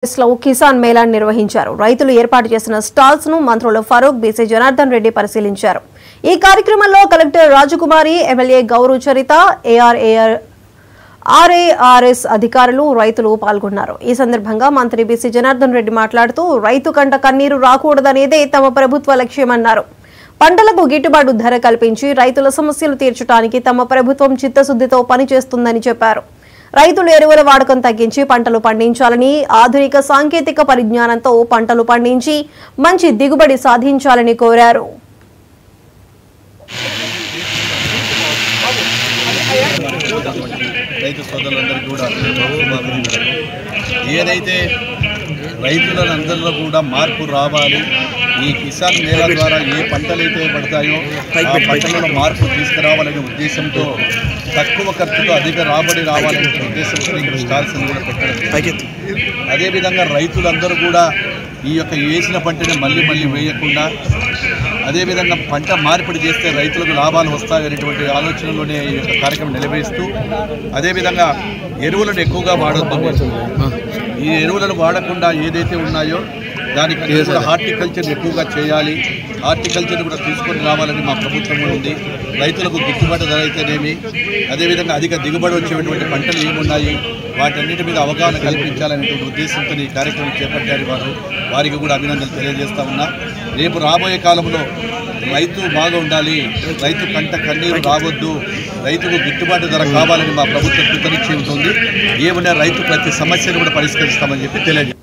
కిసాన్ మేళా నిర్వహించారు. రైతులు ఏర్పాటు చేసిన స్టాల్స్ ను మంత్రులు ఫరూక్, బీసీ జనార్దన్ రెడ్డి పరిశీలించారు. ఈ కార్యక్రమంలో కలెక్టర్ రాజకుమారి, ఎమ్మెల్యే గౌరు చరిత, ఆర్ఏఆర్ఎస్ అధికారులు, రైతులు పాల్గొన్నారు. ఈ సందర్భంగా మంత్రి బీసీ జనార్దన్ రెడ్డి మాట్లాడుతూ రైతు కంట కన్నీరు రాకూడదనేదే తమ ప్రభుత్వ లక్ష్యమన్నారు. పంటలకు గిట్టుబాటు ధర కల్పించి రైతుల సమస్యలు తీర్చడానికి తమ ప్రభుత్వం చిత్తశుద్ధితో పనిచేస్తుందని చెప్పారు. రైతులు ఎరువుల వాడకం తగ్గించి పంటలు పండించాలని, ఆధునిక సాంకేతిక పరిజ్ఞానంతో పంటలు పండించి మంచి దిగుబడి సాధించాలని కోరారు. రైతు సోదరులందరికీ కూడా ఏదైతే రైతులందరిలో కూడా మార్పు రావాలి, ఈ కిసాన్ మేళా ద్వారా ఏ పంటలు అయితే పడతాయో ఆ పంటలలో మార్పు తీసుకురావాలనే ఉద్దేశంతో, తక్కువ ఖర్చుతో అధిక రాబడి రావాలనే ఉద్దేశంతో ఇక్కడ స్టాల్స్ కూడా పెట్టడం. అదేవిధంగా రైతులందరూ కూడా ఈ యొక్క వేసిన పంటని మళ్ళీ వేయకుండా, అదేవిధంగా పంట మార్పిడి చేస్తే రైతులకు లాభాలు వస్తాయనేటువంటి ఆలోచనలోనే ఈ యొక్క కార్యక్రమం నిర్వహిస్తూ, అదేవిధంగా ఎరువులను ఎక్కువగా వాడొద్దు, ఈ ఎరువులను వాడకుండా ఏదైతే ఉన్నాయో దానికి కూడా హార్టికల్చర్ ఎక్కువగా చేయాలి, హార్టికల్చర్ కూడా తీసుకొని రావాలని మా ప్రభుత్వం ఉంది. రైతులకు గిట్టుబాటు ధర అయితేనేమి, అదేవిధంగా అధిక దిగుబడి వచ్చేటువంటి పంటలు ఏమున్నాయి వాటన్నిటి మీద అవగాహన కల్పించాలనేటువంటి ఉద్దేశంతో ఈ కార్యక్రమం చేపట్టారు వారికి కూడా అభినందనలు తెలియజేస్తా ఉన్నా. రేపు రాబోయే కాలంలో రైతు బాగా ఉండాలి, రైతు కంట కన్నీరు రావద్దు, రైతుకు గిట్టుబాటు ధర కావాలని మా ప్రభుత్వం కృతనిశ్చయం ఉంది. ఏమన్నా రైతు ప్రతి సమస్యను కూడా పరిష్కరిస్తామని చెప్పి తెలియజేస్తాం.